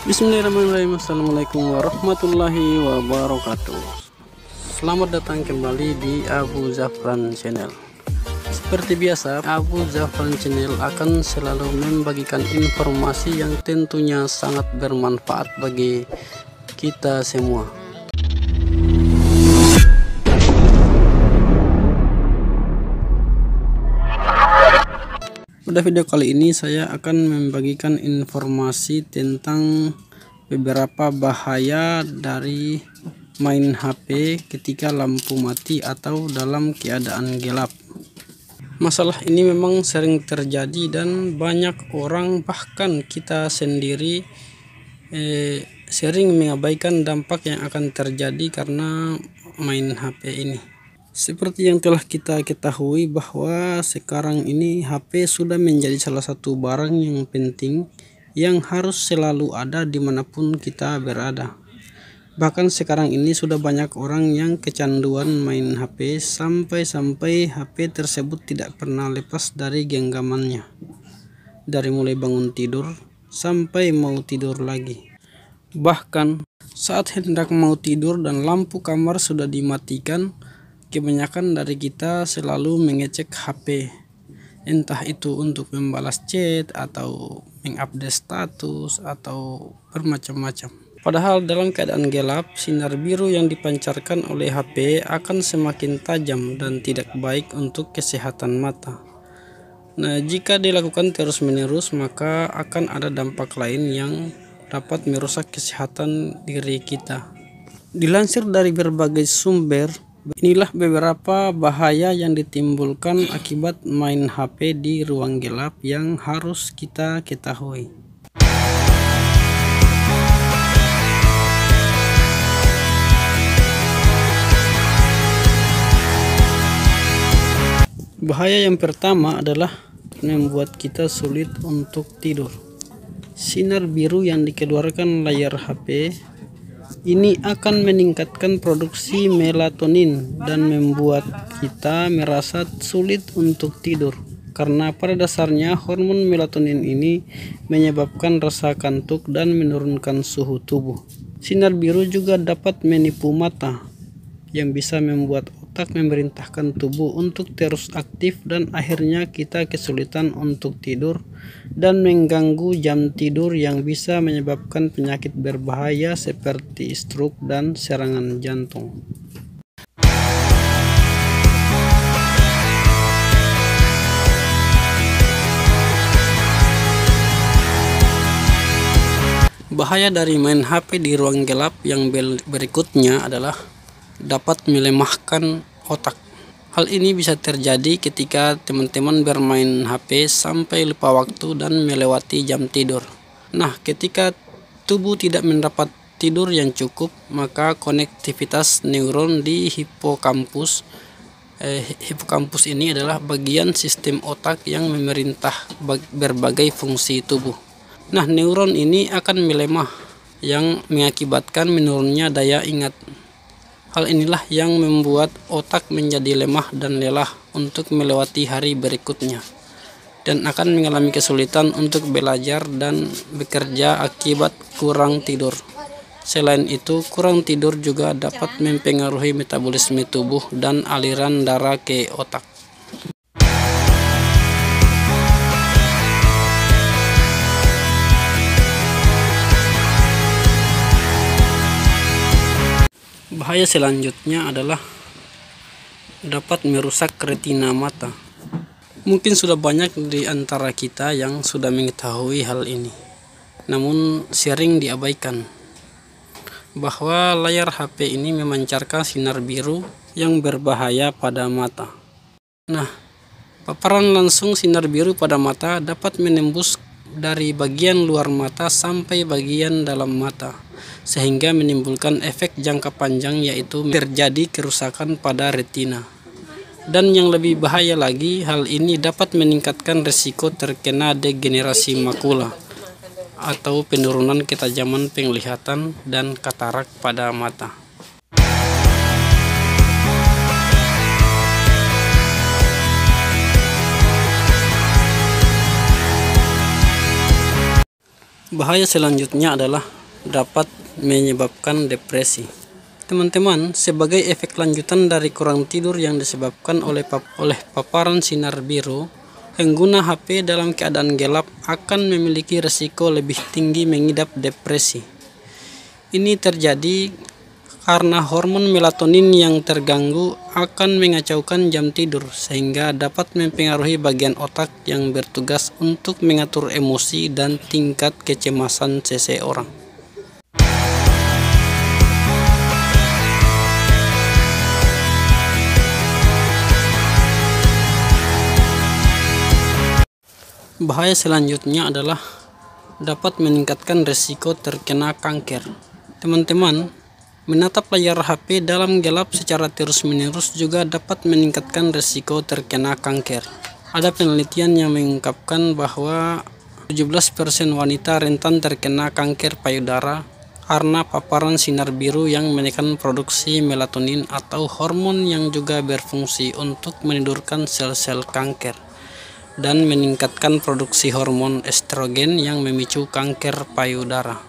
Bismillahirrahmanirrahim. Assalamualaikum warahmatullahi wabarakatuh. Selamat datang kembali di Abu Zafran Channel. Seperti biasa, Abu Zafran Channel akan selalu membagikan informasi yang tentunya sangat bermanfaat bagi kita semua. Pada video kali ini saya akan membagikan informasi tentang beberapa bahaya dari main HP ketika lampu mati atau dalam keadaan gelap. Masalah ini memang sering terjadi dan banyak orang, bahkan kita sendiri sering mengabaikan dampak yang akan terjadi karena main HP ini. Seperti yang telah kita ketahui bahwa sekarang ini HP sudah menjadi salah satu barang yang penting yang harus selalu ada dimanapun kita berada. Bahkan sekarang ini sudah banyak orang yang kecanduan main HP sampai-sampai HP tersebut tidak pernah lepas dari genggamannya. Dari mulai bangun tidur sampai mau tidur lagi. Bahkan saat hendak mau tidur dan lampu kamar sudah dimatikan, kebanyakan dari kita selalu mengecek HP, entah itu untuk membalas chat atau mengupdate status atau bermacam-macam. Padahal dalam keadaan gelap, sinar biru yang dipancarkan oleh HP akan semakin tajam dan tidak baik untuk kesehatan mata. Nah, jika dilakukan terus-menerus, maka akan ada dampak lain yang dapat merusak kesehatan diri kita. Dilansir dari berbagai sumber, inilah beberapa bahaya yang ditimbulkan akibat main HP di ruang gelap yang harus kita ketahui. Bahaya yang pertama adalah membuat kita sulit untuk tidur. Sinar biru yang dikeluarkan layar HP ini akan meningkatkan produksi melatonin dan membuat kita merasa sulit untuk tidur. Karena pada dasarnya hormon melatonin ini menyebabkan rasa kantuk dan menurunkan suhu tubuh. Sinar biru juga dapat menipu mata, yang bisa membuat otak memerintahkan tubuh untuk terus aktif dan akhirnya kita kesulitan untuk tidur dan mengganggu jam tidur yang bisa menyebabkan penyakit berbahaya seperti stroke dan serangan jantung. Bahaya dari main HP di ruang gelap yang berikutnya adalah dapat melemahkan otak. Hal ini bisa terjadi ketika teman-teman bermain HP sampai lupa waktu dan melewati jam tidur. Nah, ketika tubuh tidak mendapat tidur yang cukup, maka konektivitas neuron di hipokampus ini adalah bagian sistem otak yang memerintah berbagai fungsi tubuh. Nah, neuron ini akan melemah yang mengakibatkan menurunnya daya ingat. Hal inilah yang membuat otak menjadi lemah dan lelah untuk melewati hari berikutnya, dan akan mengalami kesulitan untuk belajar dan bekerja akibat kurang tidur. Selain itu, kurang tidur juga dapat mempengaruhi metabolisme tubuh dan aliran darah ke otak. Bahaya selanjutnya adalah dapat merusak retina mata. Mungkin sudah banyak di antara kita yang sudah mengetahui hal ini, namun sering diabaikan bahwa layar HP ini memancarkan sinar biru yang berbahaya pada mata. Nah, paparan langsung sinar biru pada mata dapat menembus dari bagian luar mata sampai bagian dalam mata, sehingga menimbulkan efek jangka panjang, yaitu terjadi kerusakan pada retina. Dan yang lebih bahaya lagi, hal ini dapat meningkatkan risiko terkena degenerasi makula atau penurunan ketajaman penglihatan dan katarak pada mata. Bahaya selanjutnya adalah dapat menyebabkan depresi. Teman-teman, sebagai efek lanjutan dari kurang tidur yang disebabkan oleh paparan sinar biru, pengguna HP dalam keadaan gelap akan memiliki risiko lebih tinggi mengidap depresi. Ini terjadi karena hormon melatonin yang terganggu akan mengacaukan jam tidur, sehingga dapat mempengaruhi bagian otak yang bertugas untuk mengatur emosi dan tingkat kecemasan seseorang. Bahaya selanjutnya adalah dapat meningkatkan risiko terkena kanker. Teman-teman, menatap layar HP dalam gelap secara terus-menerus juga dapat meningkatkan risiko terkena kanker. Ada penelitian yang mengungkapkan bahwa 17% wanita rentan terkena kanker payudara karena paparan sinar biru yang menekan produksi melatonin atau hormon yang juga berfungsi untuk menidurkan sel-sel kanker dan meningkatkan produksi hormon estrogen yang memicu kanker payudara.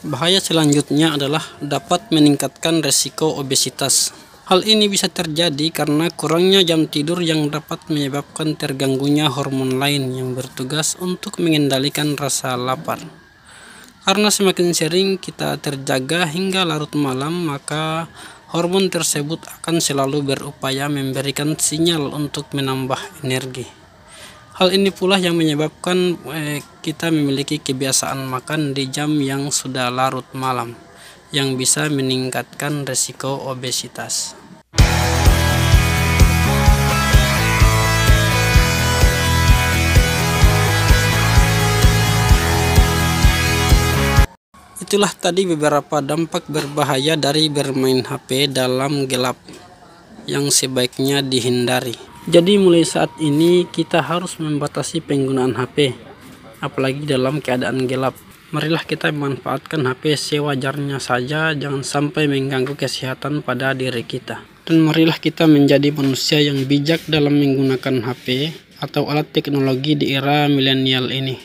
Bahaya selanjutnya adalah dapat meningkatkan resiko obesitas. Hal ini bisa terjadi karena kurangnya jam tidur yang dapat menyebabkan terganggunya hormon lain yang bertugas untuk mengendalikan rasa lapar. Karena semakin sering kita terjaga hingga larut malam, maka hormon tersebut akan selalu berupaya memberikan sinyal untuk menambah energi. Hal ini pula yang menyebabkan kita memiliki kebiasaan makan di jam yang sudah larut malam, yang bisa meningkatkan risiko obesitas. Itulah tadi beberapa dampak berbahaya dari bermain HP dalam gelap yang sebaiknya dihindari. Jadi mulai saat ini kita harus membatasi penggunaan HP, apalagi dalam keadaan gelap. Marilah kita memanfaatkan HP sewajarnya saja, jangan sampai mengganggu kesehatan pada diri kita. Dan marilah kita menjadi manusia yang bijak dalam menggunakan HP atau alat teknologi di era milenial ini.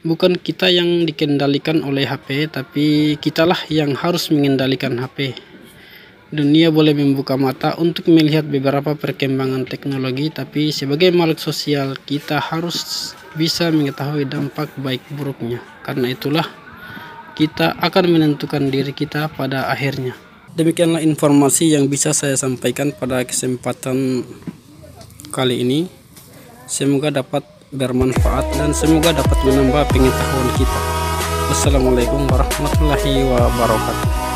Bukan kita yang dikendalikan oleh HP, tapi kitalah yang harus mengendalikan HP. Dunia boleh membuka mata untuk melihat beberapa perkembangan teknologi, tapi sebagai makhluk sosial kita harus bisa mengetahui dampak baik buruknya. Karena itulah kita akan menentukan diri kita pada akhirnya. Demikianlah informasi yang bisa saya sampaikan pada kesempatan kali ini. Semoga dapat bermanfaat dan semoga dapat menambah pengetahuan kita. Wassalamualaikum warahmatullahi wabarakatuh.